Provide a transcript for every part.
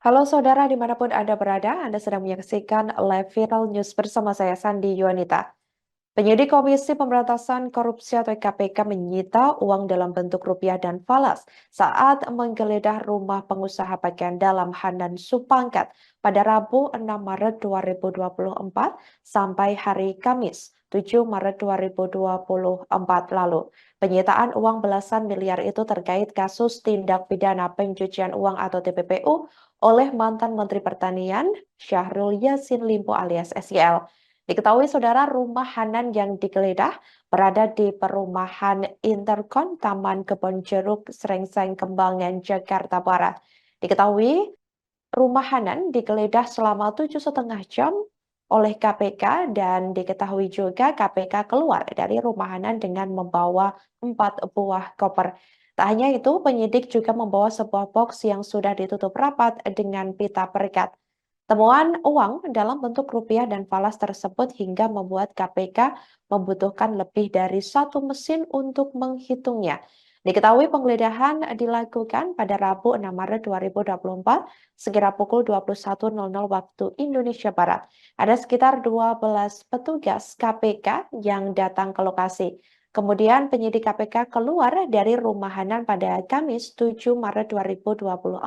Halo saudara, dimanapun Anda berada, Anda sedang menyaksikan live viral news bersama saya, Sandi Yuanita. Penyidik Komisi Pemberantasan Korupsi atau KPK menyita uang dalam bentuk rupiah dan falas saat menggeledah rumah pengusaha pakaian dalam Hanan Supangkat pada Rabu 6 Maret 2024 sampai hari Kamis 7 Maret 2024 lalu. Penyitaan uang belasan miliar itu terkait kasus tindak pidana pencucian uang atau TPPU oleh mantan Menteri Pertanian Syahrul Yassin Limpo alias SYL. Diketahui saudara rumah Hanan yang digeledah berada di perumahan Interkon Taman Kebon Jeruk, Srengseng, Kembangan, Jakarta Barat. Diketahui rumah Hanan digeledah selama 7,5 jam oleh KPK dan diketahui juga KPK keluar dari rumah Hanan dengan membawa 4 buah koper. Tak hanya itu, penyidik juga membawa sebuah box yang sudah ditutup rapat dengan pita perikat. Temuan uang dalam bentuk rupiah dan falas tersebut hingga membuat KPK membutuhkan lebih dari satu mesin untuk menghitungnya. Diketahui penggeledahan dilakukan pada Rabu 6 Maret 2024 sekira pukul 21.00 waktu Indonesia Barat. Ada sekitar 12 petugas KPK yang datang ke lokasi. Kemudian penyidik KPK keluar dari rumah Hanan pada Kamis 7 Maret 2024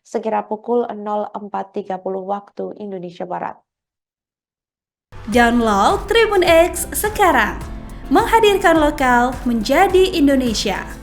sekira pukul 04.30 waktu Indonesia Barat. Download Tribun X sekarang, menghadirkan lokal menjadi Indonesia.